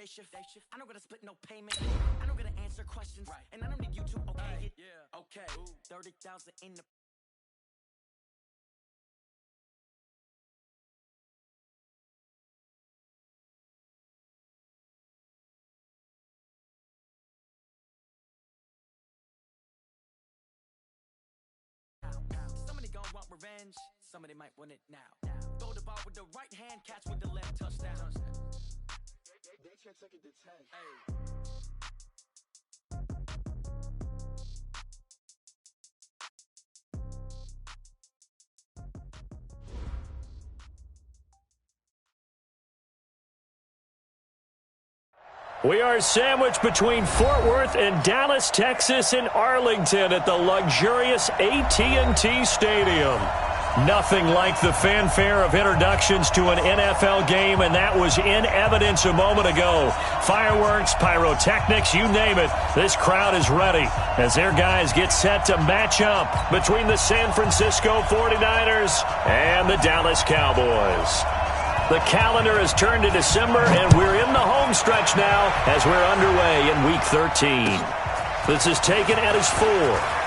day shift. I don't gotta split no payment. I don't gotta answer questions. And I don't need you to okay it. Yeah. Okay. 30,000 in the. Somebody gon' want revenge. Somebody might want it now. Throw the ball with the right hand, catch with the left, touchdown. They check second to 10. Hey. We are sandwiched between Fort Worth and Dallas, Texas, and Arlington at the luxurious AT&T Stadium. Nothing like the fanfare of introductions to an NFL game, and that was in evidence a moment ago. Fireworks, pyrotechnics, you name it. This crowd is ready as their guys get set to match up between the San Francisco 49ers and the Dallas Cowboys. The calendar has turned to December, and we're in the home stretch now as we're underway in Week 13. This is taken at his 4.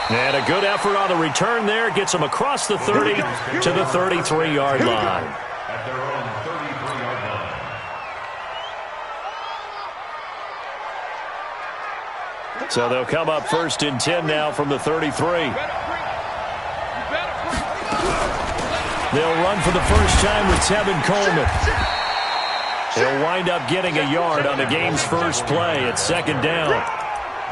And a good effort on the return there gets him across the 30 to the 33-yard line. At their own 33-yard line. So they'll come up 1st and 10 now from the 33. They'll run for the first time with Tevin Coleman. He'll wind up getting a yard on the game's first play at 2nd down.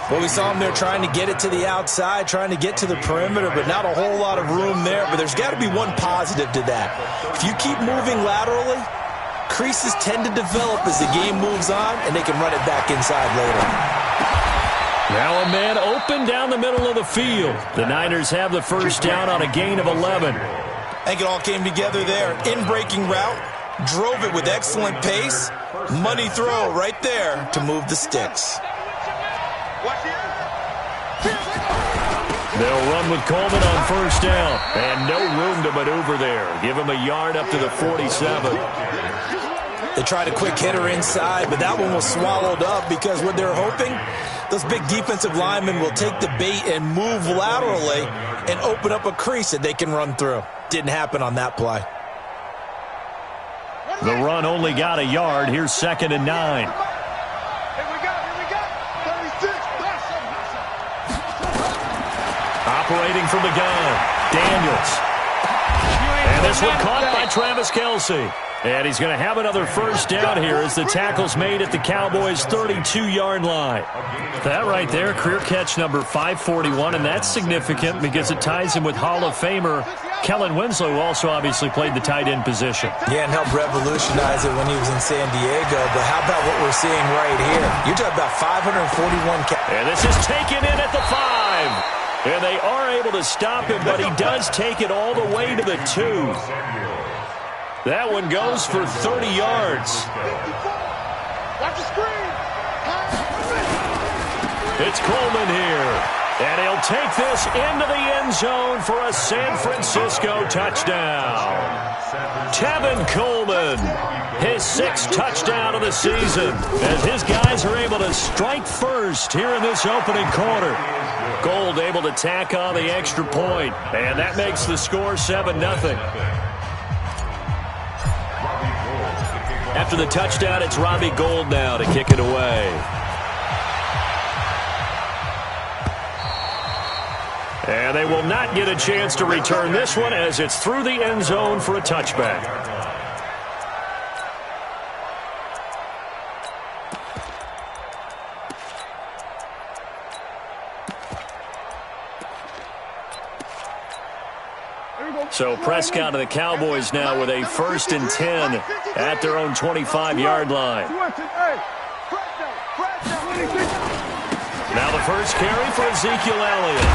Well, we saw him there trying to get it to the outside, trying to get to the perimeter, but not a whole lot of room there. But there's got to be one positive to that. If you keep moving laterally, creases tend to develop as the game moves on, and they can run it back inside later. Now a man open down the middle of the field. The Niners have the first down on a gain of 11. I think it all came together there. In-breaking route, drove it with excellent pace. Money throw right there to move the sticks. They'll run with Coleman on first down. And no room to maneuver there. Give him a yard up to the 47. They tried a quick hitter inside, but that one was swallowed up because what they're hoping, those big defensive linemen will take the bait and move laterally and open up a crease that they can run through. Didn't happen on that play. The run only got a yard. Here's 2nd and 9. Operating from the gun, Daniels. And this one caught by Travis Kelce. And he's going to have another first down here as the tackle's made at the Cowboys' 32-yard line. That right there, career catch number 541, and that's significant because it ties him with Hall of Famer Kellen Winslow, who also obviously played the tight end position. Yeah, and helped revolutionize it when he was in San Diego. But how about what we're seeing right here? You're talking about 541 And this is taken in at the 5. And they are able to stop him, but he does take it all the way to the 2. That one goes for 30 yards. Watch the screen. It's Coleman here. And he'll take this into the end zone for a San Francisco touchdown. Tevin Coleman, his 6th touchdown of the season, as his guys are able to strike first here in this opening quarter. Gold able to tack on the extra point, and that makes the score 7-0. After the touchdown, it's Robbie Gould now to kick it away. And they will not get a chance to return this one as it's through the end zone for a touchback. So Prescott and the Cowboys now with a 1st and 10 at their own 25-yard line. Now the first carry for Ezekiel Elliott.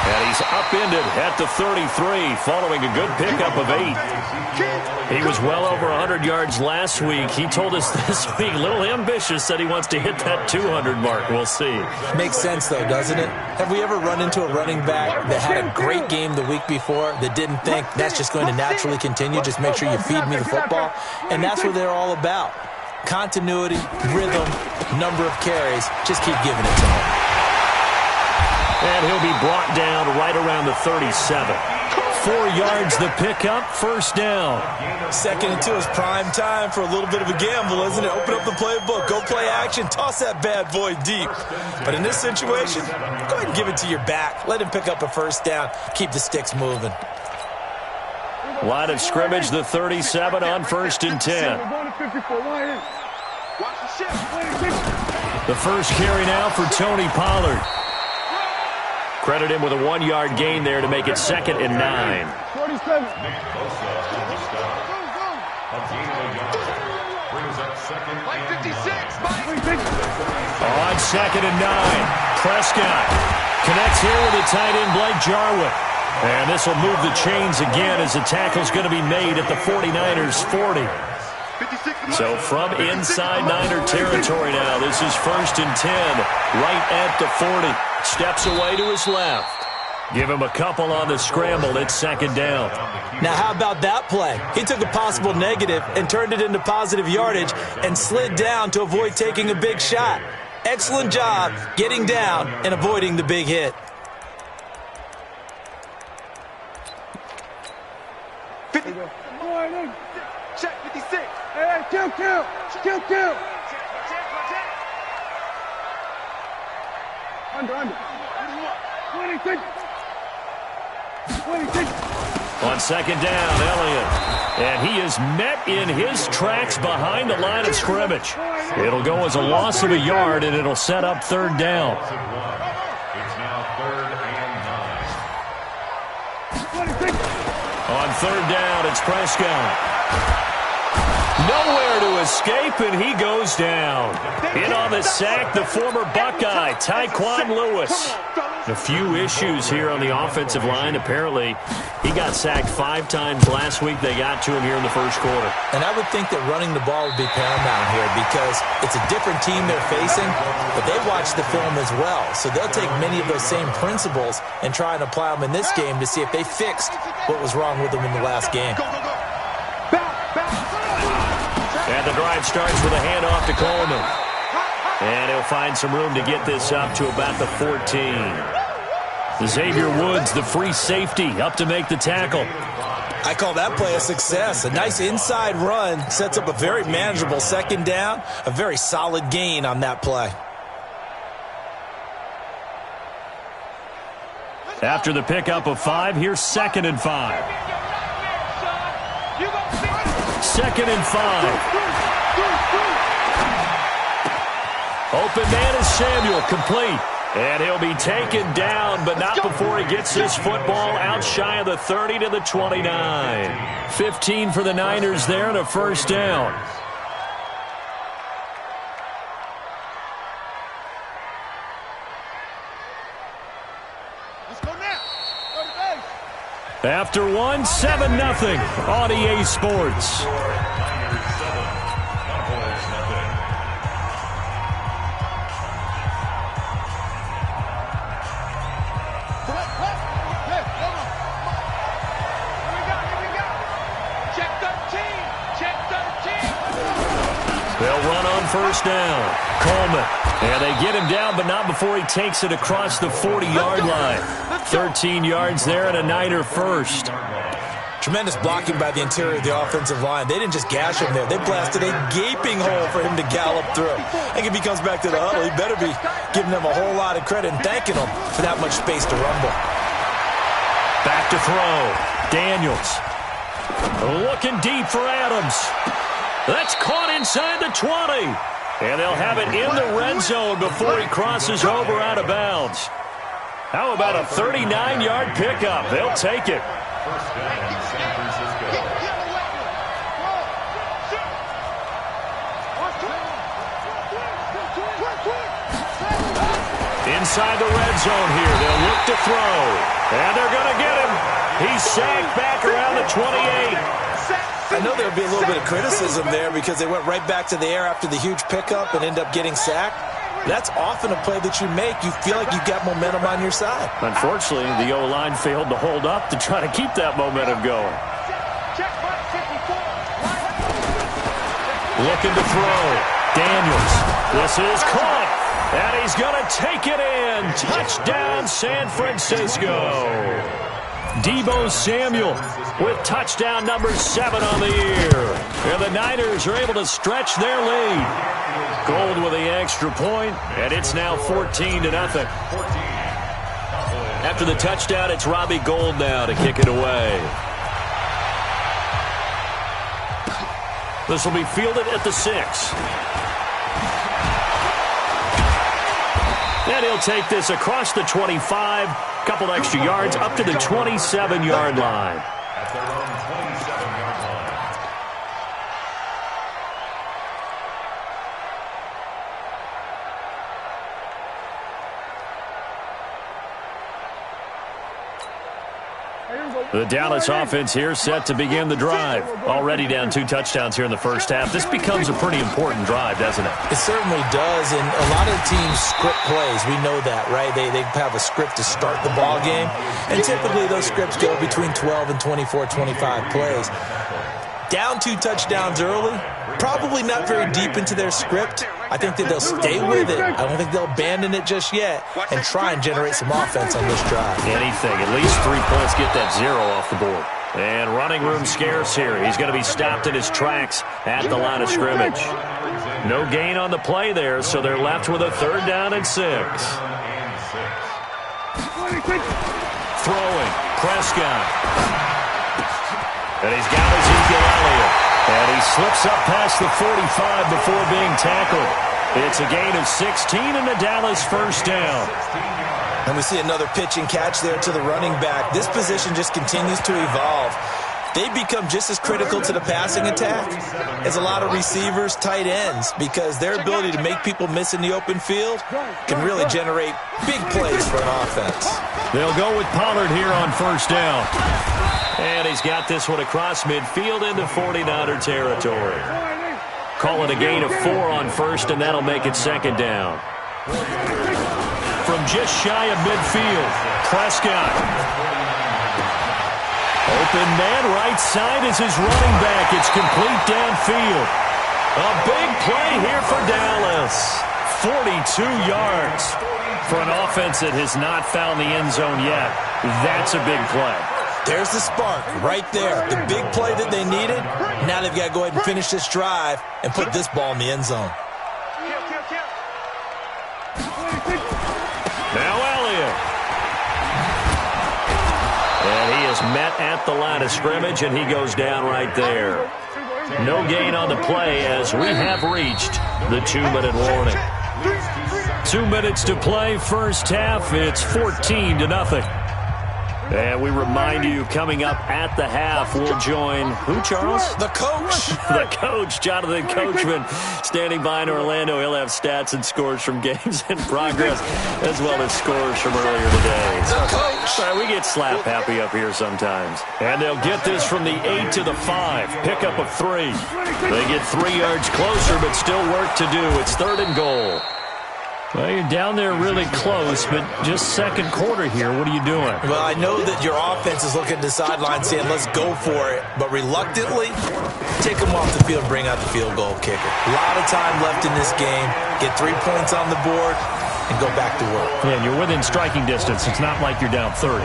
And he's upended at the 33 following a good pickup of 8. He was well over 100 yards last week. He told us this week, a little ambitious, that he wants to hit that 200 mark. We'll see. Makes sense, though, doesn't it? Have we ever run into a running back that had a great game the week before that didn't think that's just going to naturally continue? Just make sure you feed me the football. And that's what they're all about. Continuity, rhythm, number of carries. Just keep giving it to him. And he'll be brought down right around the 37. 4 yards the pickup, first down. 2nd and 2 is prime time for a little bit of a gamble, isn't it? Open up the playbook, go play action, toss that bad boy deep. But in this situation, go ahead and give it to your back. Let him pick up a first down. Keep the sticks moving. Line of scrimmage, the 37 on 1st and 10. The first carry now for Tony Pollard. Credit him with a 1-yard gain there to make it 2nd and 9. 47. On 2nd and 9, Prescott connects here with the tight end Blake Jarwin. And this will move the chains again as the tackle's going to be made at the 49ers' 40. So from inside Niner territory now, this is 1st and 10, right at the 40. Steps away to his left. Give him a couple on the scramble. It's 2nd down. Now, how about that play? He took a possible negative and turned it into positive yardage and slid down to avoid taking a big shot. Excellent job getting down and avoiding the big hit. Check 56. Hey, kill. Under. 26. On 2nd down, Elliott. And he is met in his tracks behind the line of scrimmage. It'll go as a loss of a yard, and it'll set up 3rd down. It's now 3rd and 9. On 3rd down, it's Prescott. Nowhere to escape, and he goes down. In on the sack, the former Buckeye, Tyquan Lewis. A few issues here on the offensive line. Apparently, he got sacked 5 times last week. They got to him here in the 1st quarter. And I would think that running the ball would be paramount here because it's a different team they're facing, but they watch the film as well. So they'll take many of those same principles and try and apply them in this game to see if they fixed what was wrong with them in the last game. And the drive starts with a handoff to Coleman. And he'll find some room to get this up to about the 14. Xavier Woods, the free safety, up to make the tackle. I call that play a success. A nice inside run sets up a very manageable 2nd down. A very solid gain on that play. After the pickup of 5, here's 2nd and 5. 2nd and 5. Open man is Samuel, complete. And he'll be taken down, but not before he gets this football out shy of the 30 to the 29. 15 for the Niners there and a 1st down. Let's go now. Go to base. After 1, 7-0 on EA Sports. They'll run on 1st down. Coleman. And they get him down, but not before he takes it across the 40-yard line. 13 yards there and a Niner 1st. Tremendous blocking by the interior of the offensive line. They didn't just gash him there. They blasted a gaping hole for him to gallop through. I think if he comes back to the huddle, he better be giving them a whole lot of credit and thanking them for that much space to rumble. Back to throw. Daniels. Looking deep for Adams. That's caught inside the 20. And they'll have it in the red zone before he crosses over out of bounds. How about a 39-yard pickup? They'll take it. First down, San Francisco. Inside the red zone here. They'll look to throw. And they're going to get him. He's sacked back around the 28. I I know there'll be a little bit of criticism there because they went right back to the air after the huge pickup and end up getting sacked. That's often a play that you make. You feel like you've got momentum on your side. Unfortunately, the O-line failed to hold up to try to keep that momentum going. Looking to throw. Daniels. This is caught. And he's going to take it in. Touchdown, San Francisco. Deebo Samuel with touchdown number 7 on the year. And the Niners are able to stretch their lead. Gold with the extra point, and it's now 14-0. After the touchdown, it's Robbie Gould now to kick it away. This will be fielded at the 6. And he'll take this across the 25, couple extra yards up to the 27-yard line. At their own 27-yard line. The Dallas offense here set to begin the drive. Already down 2 touchdowns here in the first half. This becomes a pretty important drive, doesn't it? It certainly does, and a lot of teams script plays. We know that, right? They have a script to start the ball game, and typically those scripts go between 12 and 24, 25 plays. Down 2 touchdowns early, probably not very deep into their script. I think that they'll stay with it. I don't think they'll abandon it just yet and try and generate some offense on this drive. Anything. At least 3 points, get that 0 off the board. And running room scarce here. He's going to be stopped in his tracks at the line of scrimmage. No gain on the play there, so they're left with a 3rd down and 6. Throwing. Prescott. And he's got Ezekiel Elliott. And he slips up past the 45 before being tackled. It's a gain of 16 and the Dallas first down. And we see another pitch and catch there to the running back. This position just continues to evolve. They become just as critical to the passing attack as a lot of receivers, tight ends, because their ability to make people miss in the open field can really generate big plays for an offense. They'll go with Pollard here on first down. And he's got this one across midfield into 49er territory. Call it a gain of 4 on first, and that'll make it 2nd down. From just shy of midfield, Prescott. Open man right side is his running back. It's complete downfield. A big play here for Dallas. 42 yards. For an offense that has not found the end zone yet, that's a big play. There's the spark right there. The big play that they needed. Now they've got to go ahead and finish this drive and put this ball in the end zone. Now Elliott. And he is met at the line of scrimmage, and he goes down right there. No gain on the play as we have reached the 2-minute warning. 2 minutes to play first half. It's 14-0. And we remind you, coming up at the half, we'll join who, Charles? The coach. The coach, Jonathan Coachman, standing by in Orlando. He'll have stats and scores from games in progress, as well as scores from earlier today. The coach. Sorry, we get slap happy up here sometimes. And they'll get this from the 8 to the 5. Pickup of 3. They get 3 yards closer, but still work to do. It's 3rd and goal. Well, you're down there really close, but just second quarter here. What are you doing? Well, I know that your offense is looking at the sideline saying, let's go for it. But reluctantly, take them off the field, bring out the field goal kicker. A lot of time left in this game. Get 3 points on the board and go back to work. Yeah, and you're within striking distance. It's not like you're down 30.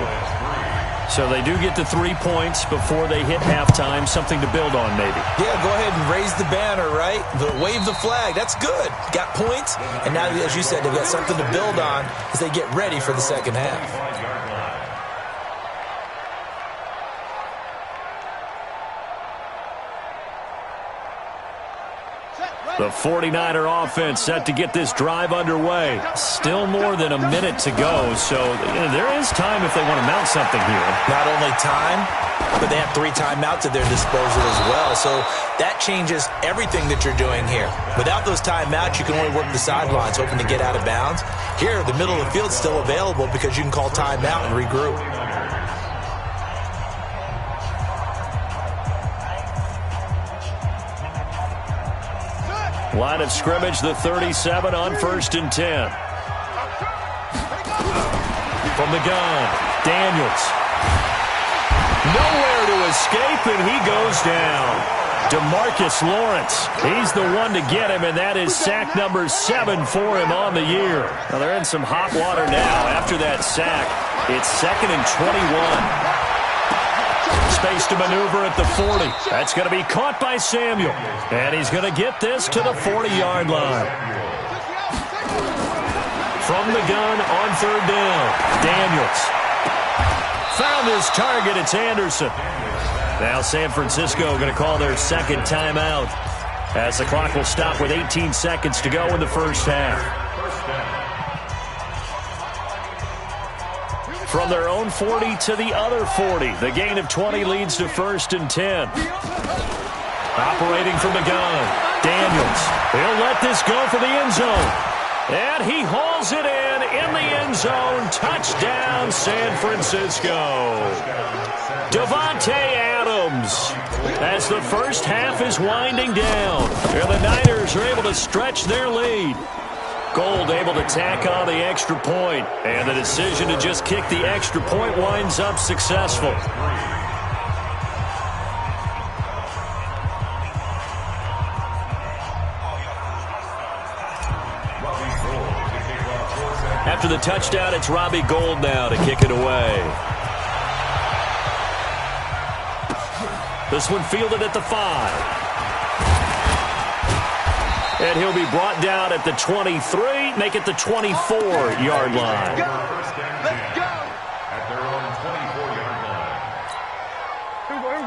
So they do get the 3 points before they hit halftime. Something to build on, maybe. Yeah, go ahead and raise the banner, right? Wave the flag. That's good. Got points. And now, as you said, they've got something to build on as they get ready for the second half. The 49er offense set to get this drive underway. Still more than a minute to go, so there is time if they want to mount something here. Not only time, but they have 3 timeouts at their disposal as well, so that changes everything that you're doing here. Without those timeouts, you can only work the sidelines, hoping to get out of bounds. Here, the middle of the field's still available because you can call timeout and regroup. Line of scrimmage, the 37 on 1st and 10. From the gun, Daniels. Nowhere to escape, and he goes down. DeMarcus Lawrence, he's the one to get him, and that is sack number 7 for him on the year. Now they're in some hot water now. After that sack, it's 2nd and 21. Space to maneuver at the 40. That's going to be caught by Samuel, and he's going to get this to the 40-yard line. From the gun on 3rd down, Daniels. Found his target, it's Anderson. Now San Francisco going to call their 2nd timeout as the clock will stop with 18 seconds to go in the first half. From their own 40 to the other 40, the gain of 20 leads to 1st and 10. Operating from the gun, Daniels. He'll let this go for the end zone. And he hauls it in the end zone. Touchdown, San Francisco. Davante Adams, as the first half is winding down, and the Niners are able to stretch their lead. Gold able to tack on the extra point, and the decision to just kick the extra point winds up successful. After the touchdown, it's Robbie Gould now to kick it away. This one fielded at the 5. And he'll be brought down at the 23, make it the 24-yard line. Let's go! At their own 24-yard line.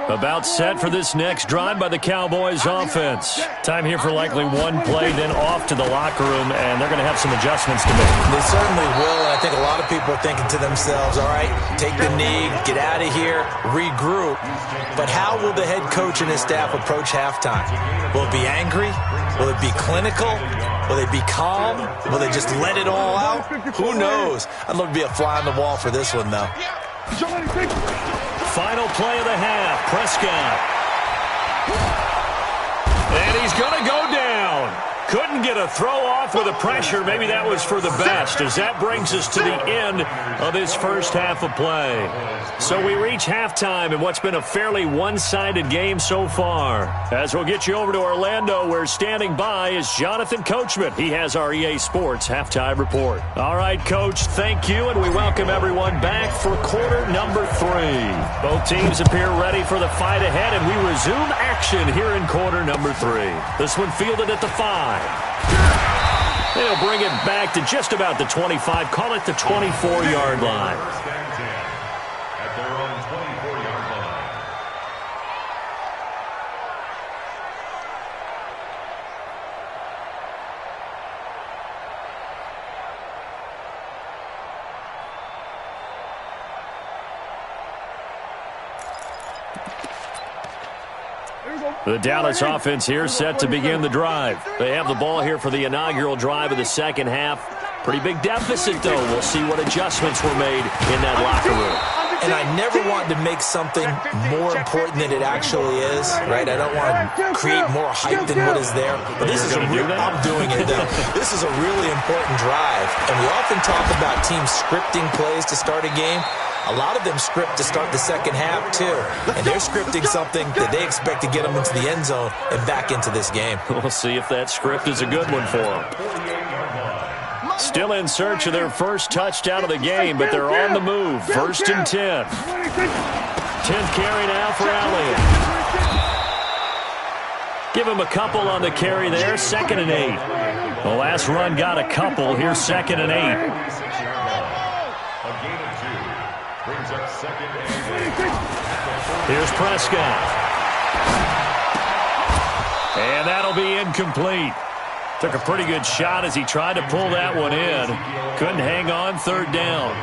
About set for this next drive by the Cowboys offense. Time here for likely one play, then off to the locker room, and they're going to have some adjustments to make. They certainly will, and I think a lot of people are thinking to themselves, all right, take the knee, get out of here, regroup. But how will the head coach and his staff approach halftime? Will it be angry? Will it be clinical? Will they be calm? Will they just let it all out? Who knows? I'd love to be a fly on the wall for this one, though. Final play of the half, Prescott. And he's going to go down. Couldn't get a throw off with the pressure. Maybe that was for the best, as that brings us to the end of this first half of play. So we reach halftime in what's been a fairly one-sided game so far. As we'll get you over to Orlando, where standing by is Jonathan Coachman. He has our EA Sports halftime report. All right, Coach, thank you, and we welcome everyone back for quarter number 3. Both teams appear ready for the fight ahead, and we resume action here in quarter number 3. This one fielded at the 5. They'll bring it back to just about the 25. Call it the 24-yard line. First and 10 at their own 24-yard line. The Dallas offense here set to begin the drive. They have the ball here for the inaugural drive of the second half. Pretty big deficit, though. We'll see what adjustments were made in that locker room. And I never want to make something more important than it actually is, right? I don't want to create more hype than what is there. But this is I'm doing it, though. This is a really important drive. And we often talk about teams scripting plays to start a game. A lot of them script to start the second half, too. And they're scripting something that they expect to get them into the end zone and back into this game. We'll see if that script is a good one for them. Still in search of their first touchdown of the game, but they're on the move. 1st and 10. 10th carry now for Elliott. Give him a couple on the carry there. 2nd and 8. The last run got a couple. Here's 2nd and 8. Brings up 2nd and 8. Here's Prescott. And that'll be incomplete. Took a pretty good shot as he tried to pull that one in. Couldn't hang on. 3rd down.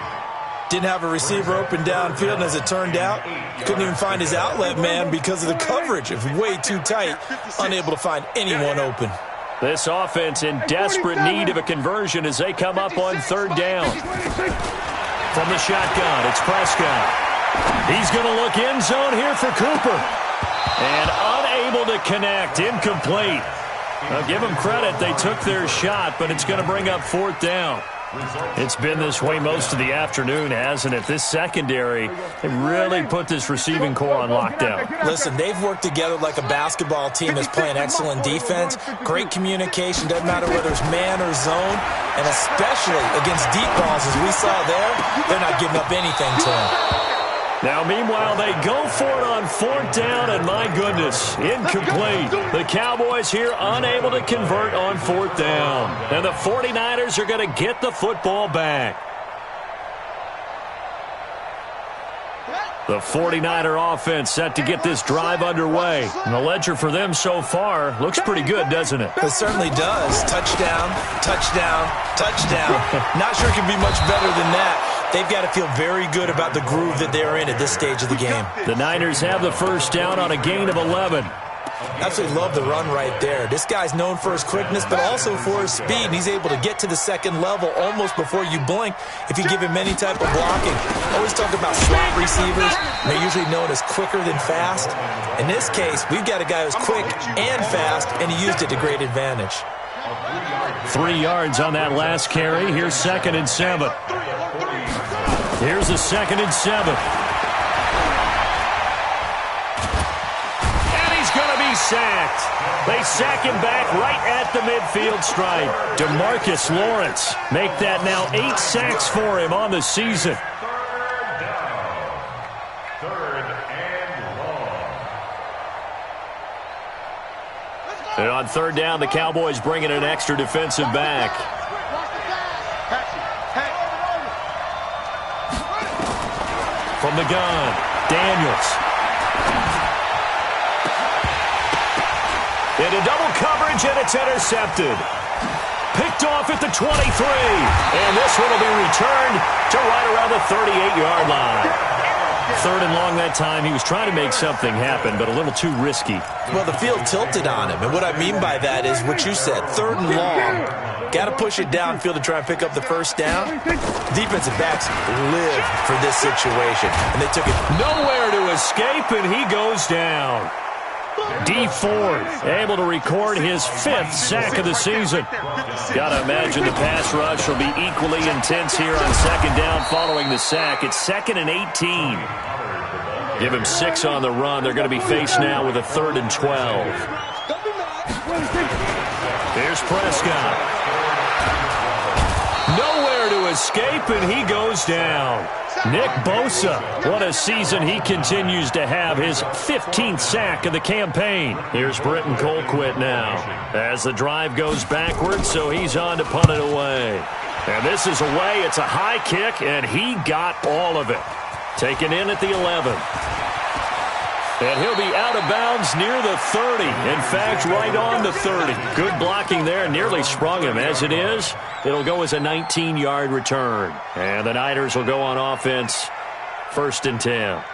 Didn't have a receiver open downfield, and as it turned out, couldn't even find his outlet man because of the coverage. It was way too tight, unable to find anyone open. This offense in desperate need of a conversion as they come up on 3rd down. From the shotgun, it's Prescott. He's going to look end zone here for Cooper. And unable to connect, incomplete. Now, give them credit. They took their shot, but it's going to bring up 4th down. It's been this way most of the afternoon, hasn't it? This secondary, they really put this receiving core on lockdown. Listen, they've worked together like a basketball team that's playing excellent defense. Great communication, doesn't matter whether it's man or zone. And especially against deep balls, as we saw there, they're not giving up anything to them. Now, meanwhile, they go for it on 4th down, and my goodness, incomplete. The Cowboys here unable to convert on 4th down. And the 49ers are going to get the football back. The 49er offense set to get this drive underway. And the ledger for them so far looks pretty good, doesn't it? It certainly does. Touchdown, touchdown, touchdown. Not sure it can be much better than that. They've got to feel very good about the groove that they're in at this stage of the game. The Niners have the first down on a gain of 11. Absolutely love the run right there. This guy's known for his quickness, but also for his speed. And he's able to get to the second level almost before you blink if you give him any type of blocking. Always talk about slot receivers. They're usually known as quicker than fast. In this case, we've got a guy who's quick and fast, and he used it to great advantage. 3 yards on that last carry. Here's 2nd and 7. Here's the 2nd and 7. And he's going to be sacked. They sack him back right at the midfield stripe. DeMarcus Lawrence make that now 8 sacks for him on the season. Third and long. And on 3rd down, the Cowboys bring in an extra defensive back. From the gun, Daniels. Into double coverage, and it's intercepted. Picked off at the 23. And this one will be returned to right around the 38-yard line. 3rd and long that time. He was trying to make something happen, but a little too risky. Well, the field tilted on him. And what I mean by that is what you said. 3rd and long. Got to push it downfield to try and pick up the first down. Defensive backs live for this situation. And they took it nowhere to escape, and he goes down. Dee Ford able to record his 5th sack of the season. Got to imagine the pass rush will be equally intense here on 2nd down following the sack. It's 2nd and 18. Give him 6 on the run. They're going to be faced now with a 3rd and 12. Here's Prescott. Nowhere to escape, and he goes down. Nick Bosa, what a season he continues to have, his 15th sack of the campaign. Here's Britton Colquitt now as the drive goes backwards, so he's on to punt it away. And this is away. It's a high kick, and he got all of it. Taken in at the 11. And he'll be out of bounds near the 30. In fact, right on the 30. Good blocking there. Nearly sprung him. As it is, it'll go as a 19-yard return. And the Niners will go on offense. 1st and 10.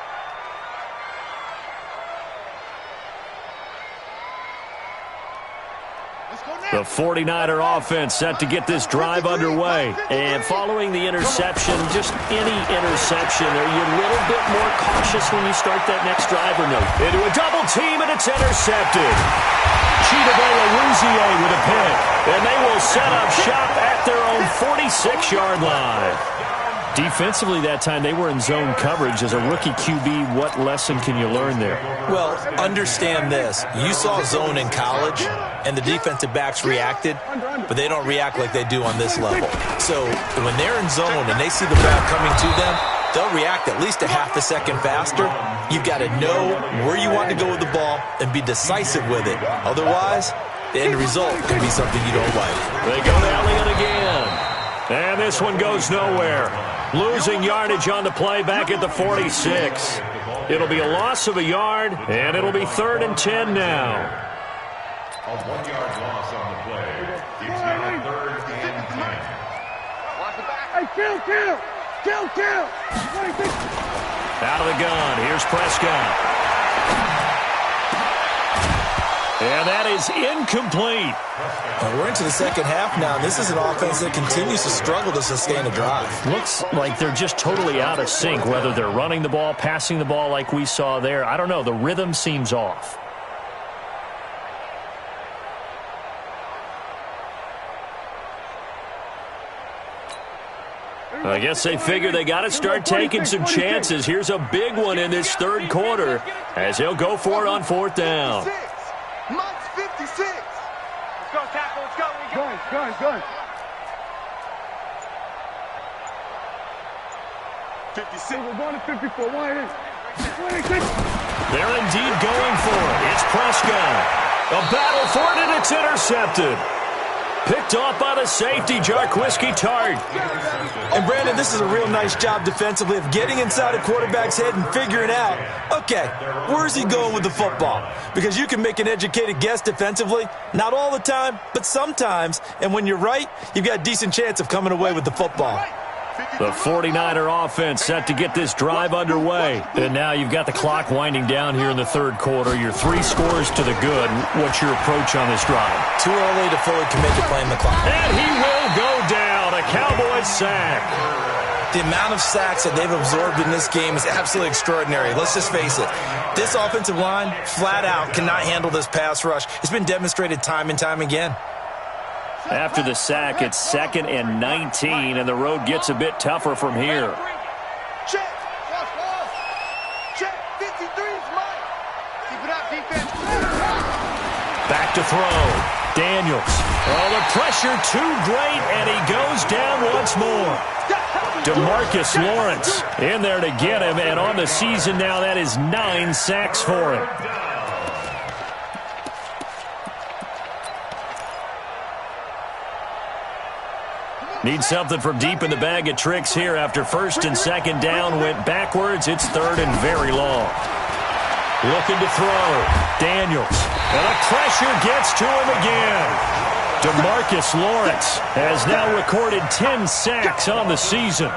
The 49er offense set to get this drive underway. And following the interception, just any interception, are you a little bit more cautious when you start that next drive or no? Into a double team, and it's intercepted. Chidobe Awuzie with a pick. And they will set up shop at their own 46-yard line. Defensively that time, they were in zone coverage. As a rookie QB, what lesson can you learn there? Well, understand this. You saw zone in college, and the defensive backs reacted, but they don't react like they do on this level. So when they're in zone and they see the ball coming to them, they'll react at least a half a second faster. You've got to know where you want to go with the ball and be decisive with it. Otherwise, the end result can be something you don't like. They go to Elliott again. And this one goes nowhere. Losing yardage on the play back at the 46. It'll be a loss of a yard, and it'll be 3rd and 10 now. A 1-yard loss on the play. It's now 3rd and 10. Out of the gun. Here's Prescott. And that is incomplete. We're into the second half now, and this is an offense that continues to struggle to sustain a drive. Looks like they're just totally out of sync, whether they're running the ball, passing the ball like we saw there. I don't know. The rhythm seems off. I guess they figure they got to start taking some chances. Here's a big one in this third quarter as he'll go for it on fourth down. Mike's 56. Let's go, tackle. Let's go. Gun. 56. We're going to 54. 26. They're indeed going for it. It's Prescott. A battle for it, and it's intercepted. Picked off by the safety, Jarquiski Tart. And, Brandon, this is a real nice job defensively of getting inside a quarterback's head and figuring out, okay, where's he going with the football? Because you can make an educated guess defensively, not all the time, but sometimes. And when you're right, you've got a decent chance of coming away with the football. The 49er offense set to get this drive underway. And now you've got the clock winding down here in the third quarter. Your 3 scores to the good. What's your approach on this drive? Too early to fully commit to playing the clock. And he will go down. A Cowboys sack. The amount of sacks that they've absorbed in this game is absolutely extraordinary. Let's just face it. This offensive line, flat out, cannot handle this pass rush. It's been demonstrated time and time again. After the sack, it's 2nd and 19, and the road gets a bit tougher from here. Check. Check. 53 is Mike. Keep it up, defense. Back to throw. Daniels. Oh, the pressure too great, and he goes down once more. DeMarcus Lawrence in there to get him, and on the season now, that is 9 sacks for him. Need something from deep in the bag of tricks here after 1st and 2nd down went backwards. It's 3rd and very long. Looking to throw. Daniels. And the pressure gets to him again. DeMarcus Lawrence has now recorded 10 sacks on the season.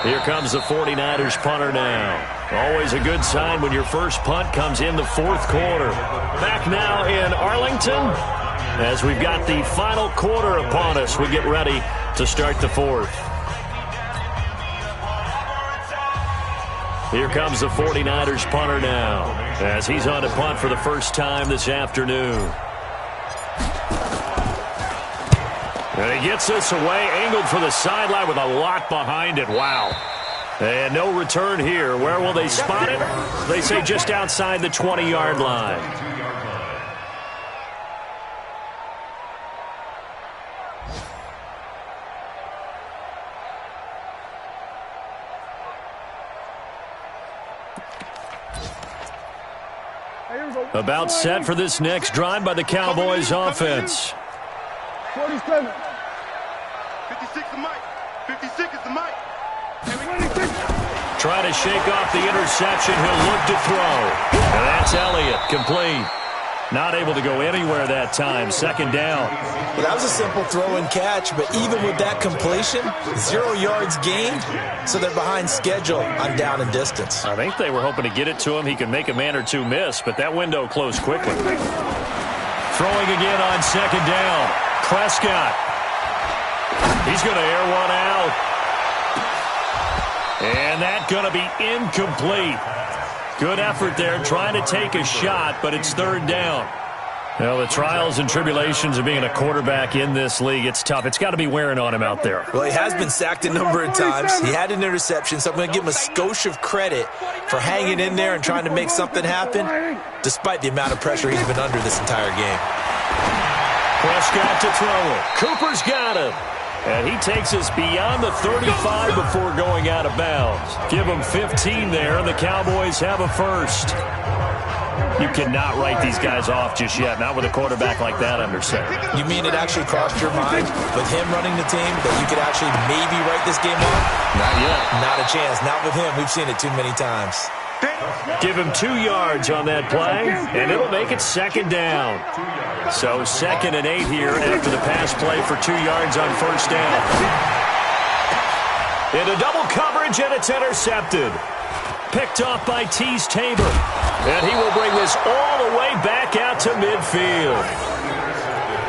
Here comes the 49ers punter now. Always a good sign when your first punt comes in the 4th quarter. Back now in Arlington as we've got the final quarter upon us. We get ready to start the 4th. Here comes the 49ers punter now as he's on to punt for the first time this afternoon. And he gets this away, angled for the sideline with a lot behind it. Wow. And no return here. Where will they spot it? They say just outside the 20-yard line. About set for this next drive by the Cowboys offense. 47. 56 is Mike. 56 is the Mike. Try to shake off the interception. He'll look to throw. And that's Elliott, complete. Not able to go anywhere that time. 2nd down. Well, that was a simple throw and catch, but even with that completion, 0 yards gained, so they're behind schedule on down and distance. I think they were hoping to get it to him. He could make a man or two miss, but that window closed quickly. Throwing again on 2nd down. Prescott. He's going to air one out. And that's going to be incomplete. Good effort there, trying to take a shot, but it's 3rd down. Well, the trials and tribulations of being a quarterback in this league, it's tough. It's got to be wearing on him out there. Well, he has been sacked a number of times. He had an interception, so I'm going to give him a skosh of credit for hanging in there and trying to make something happen, despite the amount of pressure he's been under this entire game. Prescott to throw it. Cooper's got him. And he takes us beyond the 35 before going out of bounds. Give him 15 there, and the Cowboys have a first. You cannot write these guys off just yet, not with a quarterback like that under center. You mean it actually crossed your mind with him running the team that you could actually maybe write this game off? Not yet. Not a chance. Not with him. We've seen it too many times. Give him 2 yards on that play, and it'll make it 2nd down. So 2nd and 8 here after the pass play for 2 yards on 1st down. Into double coverage, and it's intercepted. Picked off by Teez Tabor. And he will bring this all the way back out to midfield.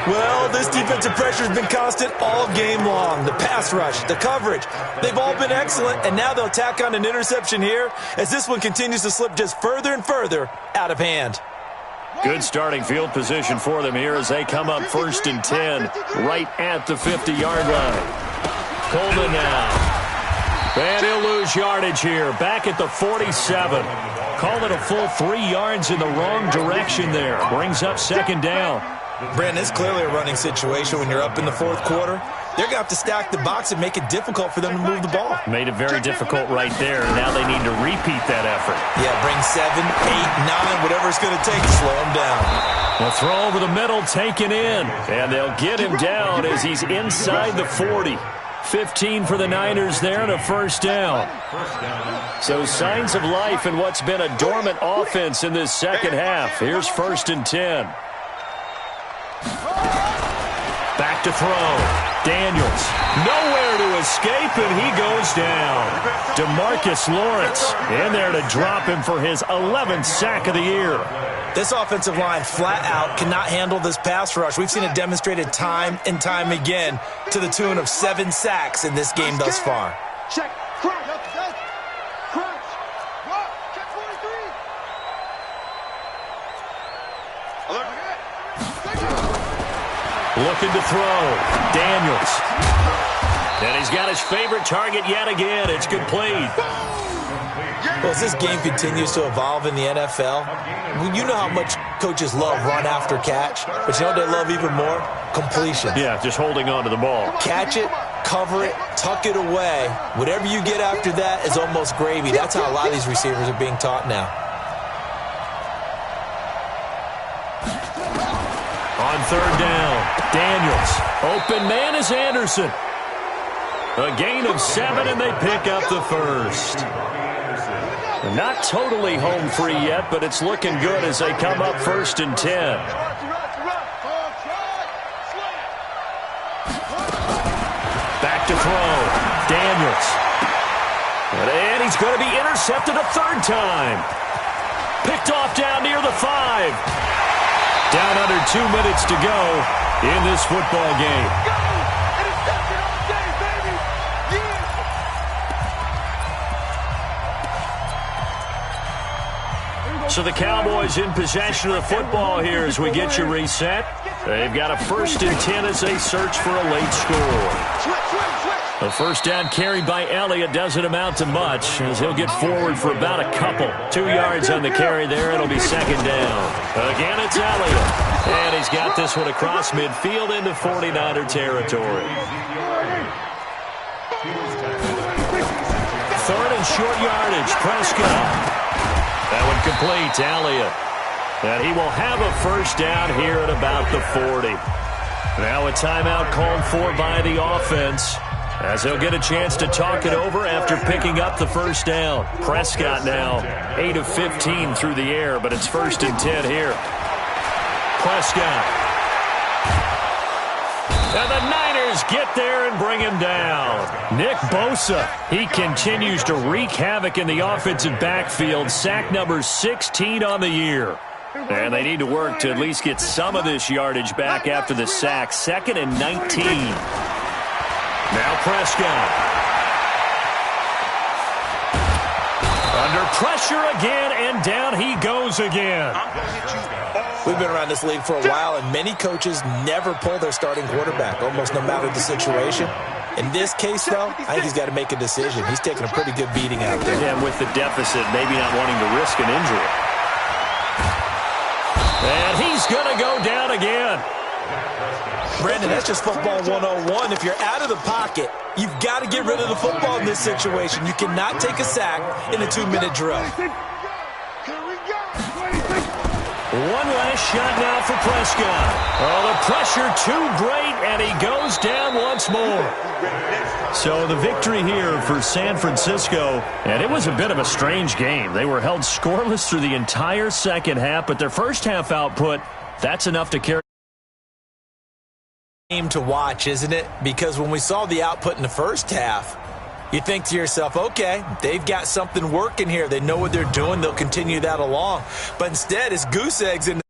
Well, this defensive pressure has been constant all game long. The pass rush, the coverage, they've all been excellent, and now they'll tack on an interception here as this one continues to slip just further and further out of hand. Good starting field position for them here as they come up 1st and 10 right at the 50-yard line. Coleman now. And he'll lose yardage here. Back at the 47. Call it a full 3 yards in the wrong direction there. Brings up second down. Brandon, it's clearly a running situation when you're up in the fourth quarter. They're going to have to stack the box and make it difficult for them to move the ball. Made it very difficult right there. Now they need to repeat that effort. Yeah, bring 7, 8, 9, whatever it's going to take to slow him down. The throw over the middle taken in. And they'll get him down as he's inside the 40. 15 for the Niners there and a first down. So signs of life in what's been a dormant offense in this second half. Here's 1st and 10. Back to throw. Daniels, nowhere to escape, and he goes down. DeMarcus Lawrence in there to drop him for his 11th sack of the year. This offensive line flat out cannot handle this pass rush. We've seen it demonstrated time and time again to the tune of 7 sacks in this game thus far. Check. Crunch. Crunch. Check 43. Alert. Looking to throw. Daniels. And he's got his favorite target yet again. It's complete. Well, as this game continues to evolve in the NFL, you know how much coaches love run after catch, but you know what they love even more? Completion. Yeah, just holding on to the ball. Catch it, cover it, tuck it away. Whatever you get after that is almost gravy. That's how a lot of these receivers are being taught now. On 3rd down, Daniels. Open man is Anderson. A gain of 7, and they pick up the first. Not totally home free yet, but it's looking good as they come up 1st and 10. Back to throw. Daniels. And he's going to be intercepted a 3rd time. Picked off down near the 5. Down under 2 minutes to go in this football game. So the Cowboys in possession of the football here as we get you reset. They've got a 1st and 10 as they search for a late score. The first down carried by Elliott doesn't amount to much as he'll get forward for about a couple. 2 yards on the carry there. It'll be 2nd down. Again, it's Elliott. And he's got this one across midfield into 49er territory. 3rd and short yardage. Prescott. That one complete to Elliott. And he will have a first down here at about the 40. Now a timeout called for by the offense, as he'll get a chance to talk it over after picking up the first down. Prescott now 8 of 15 through the air, but it's 1st and 10 here. Prescott. And the Niners get there and bring him down. Nick Bosa, he continues to wreak havoc in the offensive backfield. Sack number 16 on the year. And they need to work to at least get some of this yardage back after the sack. 2nd and 19. Now Prescott. Under pressure again, and down he goes again. We've been around this league for a while, and many coaches never pull their starting quarterback, almost no matter the situation. In this case, though, I think he's got to make a decision. He's taking a pretty good beating out there. Yeah, and with the deficit, maybe not wanting to risk an injury. And he's going to go down again. Brandon, that's just football 101. If you're out of the pocket, you've got to get rid of the football in this situation. You cannot take a sack in a 2-minute drill. One last shot now for Prescott. Oh, the pressure too great, and he goes down once more. So the victory here for San Francisco, and it was a bit of a strange game. They were held scoreless through the entire second half, but their first half output, that's enough to carry. Game to watch, isn't it? Because when we saw the output in the first half, you think to yourself, okay, they've got something working here. They know what they're doing. They'll continue that along. But instead, it's goose eggs in